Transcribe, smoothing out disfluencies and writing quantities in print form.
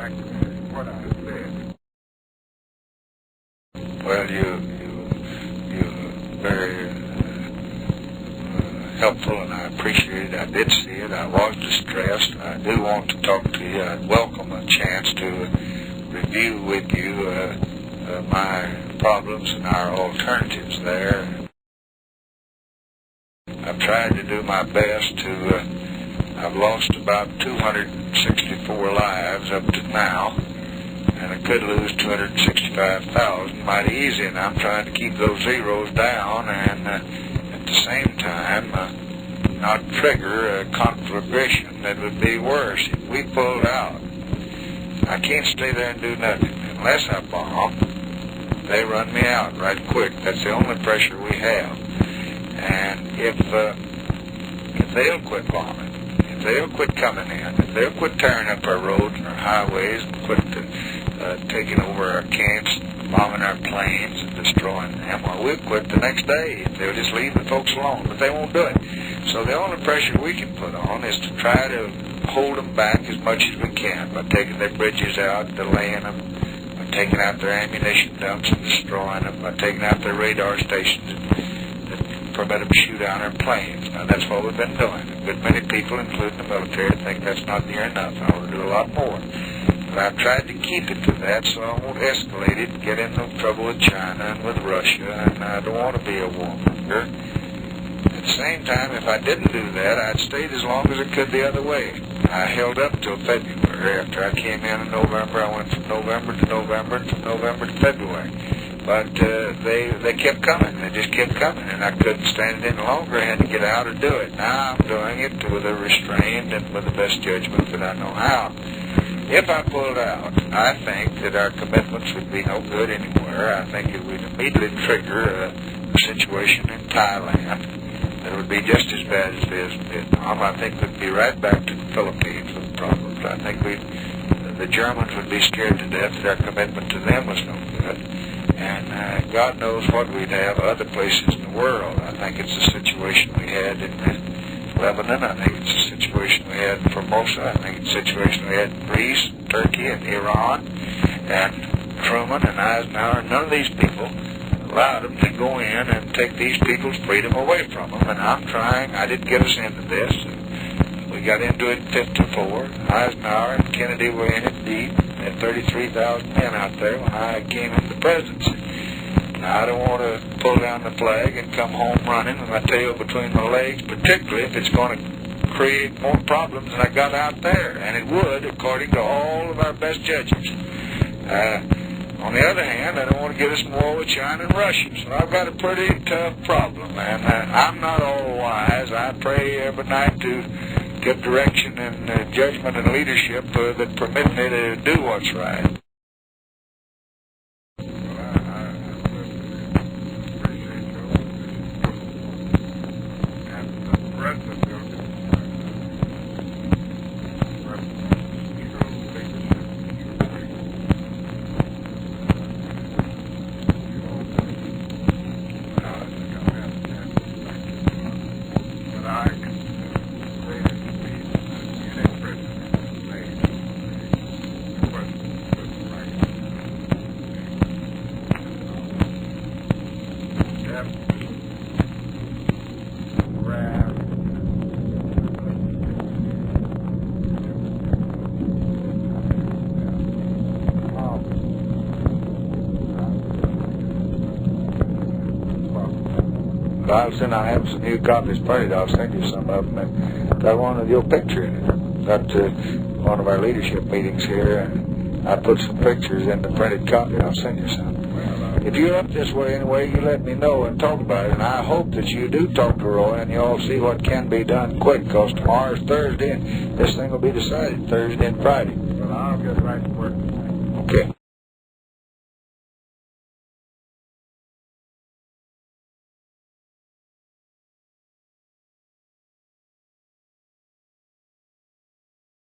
back to what I said. Well, you're very helpful, and I appreciate it. I did see it. I was distressed. I do want to talk to you. I'd welcome a chance to review with you my problems and our alternatives there. I've tried to do my best to, I've lost about 264 lives up to now, and I could lose 265,000 mighty easy, and I'm trying to keep those zeros down and at the same time not trigger a conflagration that would be worse. If we pulled out, I can't stay there and do nothing. Unless I bomb, they run me out right quick. That's the only pressure we have. And if they'll quit bombing, if they'll quit coming in, if they'll quit tearing up our roads and our highways and quit taking over our camps, bombing our planes and destroying them, well, we'll quit the next day if they'll just leave the folks alone. But they won't do it. So the only pressure we can put on is to try to hold them back as much as we can by taking their bridges out, delaying them, by taking out their ammunition dumps and destroying them, by taking out their radar stations that permit them to shoot down our planes. Now, that's what we've been doing. A good many people, including the military, think that's not near enough. I want to do a lot more. But I've tried to keep it to that so I won't escalate it and get into trouble with China and with Russia, and I don't want to be a warmonger. At the same time, if I didn't do that, I'd stayed as long as I could the other way. I held up till February. After I came in November, I went from November to November and from November to February. But they kept coming. They just kept coming, and I couldn't stand it any longer. I had to get out or do it. Now I'm doing it with a restraint and with the best judgment that I know how. If I pulled out, I think that our commitments would be no good anywhere. I think it would immediately trigger a situation in Thailand that would be just as bad as it is in Vietnam. I think we'd be right back to the Philippines with problems. I think the Germans would be scared to death that our commitment to them was no good. And God knows what we'd have other places in the world. I think it's the situation we had in Lebanon. I think it's the situation we had in Formosa. I think it's the situation we had in Greece, Turkey, and Iran, and Truman and Eisenhower. None of these people allowed them to go in and take these people's freedom away from them. And I'm trying. I didn't get us into this. We got into it in 54. Eisenhower and Kennedy were in it deep. They had 33,000 men out there when I came into the presidency. Now, I don't want to pull down the flag and come home running with my tail between my legs, particularly if it's going to create more problems than I got out there. And it would, according to all of our best judges. On the other hand, I don't want to get us in war with China and Russia. So I've got a pretty tough problem. And I'm not all wise. I pray every night to get direction and judgment and leadership that permit me to do what's right. I have some new copies printed. I'll send you some of them. And got one with your picture in it. Got one of our leadership meetings here, and I put some pictures in the printed copy. I'll send you some. If you're up this way anyway, you let me know and talk about it. And I hope that you do talk to Roy and you all see what can be done quick, because tomorrow's Thursday, and this thing will be decided Thursday and Friday. Well, I'll get right to work.